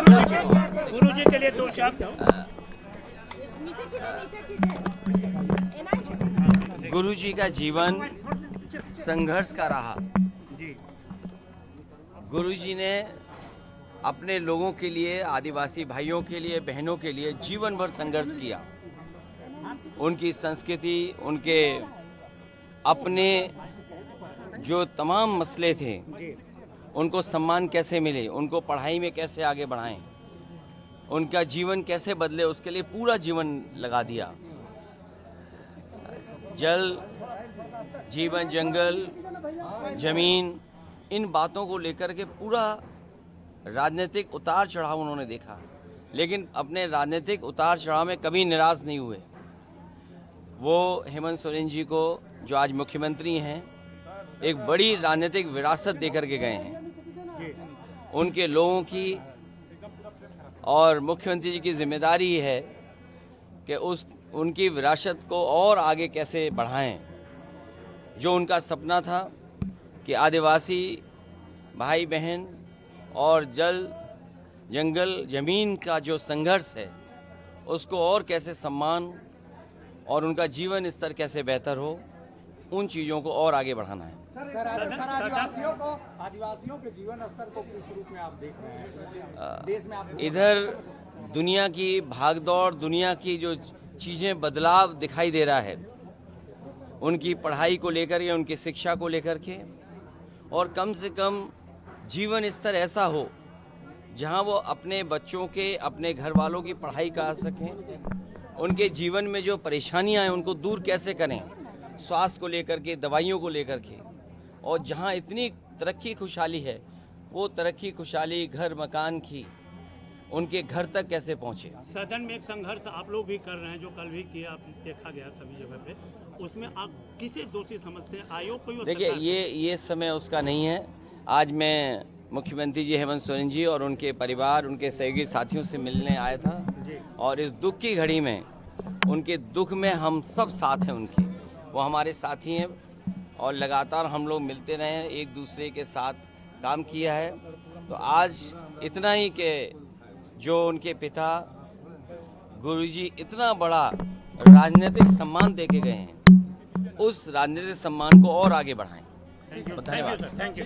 गुरुजी के लिए दो शब्द। गुरुजी का जीवन संघर्ष का रहा। गुरुजी ने अपने लोगों के लिए, आदिवासी भाइयों के लिए, बहनों के लिए जीवन भर संघर्ष किया। उनकी संस्कृति, उनके अपने जो तमाम मसले थे, उनको सम्मान कैसे मिले, उनको पढ़ाई में कैसे आगे बढ़ाएं, उनका जीवन कैसे बदले, उसके लिए पूरा जीवन लगा दिया। जल, जीवन, जंगल, जमीन, इन बातों को लेकर के पूरा राजनीतिक उतार चढ़ाव उन्होंने देखा, लेकिन अपने राजनीतिक उतार चढ़ाव में कभी निराश नहीं हुए। वो हेमंत सोरेन जी को, जो आज मुख्यमंत्री हैं, एक बड़ी राजनीतिक विरासत देकर के गए हैं। उनके लोगों की और मुख्यमंत्री जी की जिम्मेदारी है कि उनकी विरासत को और आगे कैसे बढ़ाएं। जो उनका सपना था कि आदिवासी भाई बहन और जल, जंगल, जमीन का जो संघर्ष है, उसको और कैसे सम्मान और उनका जीवन स्तर कैसे बेहतर हो, उन चीज़ों को और आगे बढ़ाना है। सर आदिवासियों के जीवन स्तर को किस रूप में आप देख रहे हैं देश में? आप इधर दुनिया की भागदौड़, दुनिया की जो चीज़ें, बदलाव दिखाई दे रहा है, उनकी पढ़ाई को लेकर के, उनकी शिक्षा को लेकर के, और कम से कम जीवन स्तर ऐसा हो जहां वो अपने बच्चों के, अपने घर वालों की पढ़ाई कर सकें। उनके जीवन में जो परेशानियां हैं उनको दूर कैसे करें, स्वास्थ्य को लेकर के, दवाइयों को लेकर के, और जहां इतनी तरक्की खुशहाली है, वो तरक्की खुशहाली घर मकान की उनके घर तक कैसे पहुंचे। सदन में एक संघर्ष आप लोग भी कर रहे हैं, जो कल भी किया, देखा गया सभी जगह पे, उसमें आप किसे दोषी समझते हैं? आयोग को? देखिए, ये समय उसका नहीं है। आज मैं मुख्यमंत्री जी हेमंत सोरेन जी और उनके परिवार, उनके सहयोगी साथियों से मिलने आया था, और इस दुख की घड़ी में, उनके दुख में हम सब साथ हैं उनके। वो हमारे साथी हैं और लगातार हम लोग मिलते रहे हैं, एक दूसरे के साथ काम किया है। तो आज इतना ही कि जो उनके पिता गुरुजी इतना बड़ा राजनीतिक सम्मान दे के गए हैं, उस राजनीतिक सम्मान को और आगे बढ़ाएं। धन्यवाद। Thank you.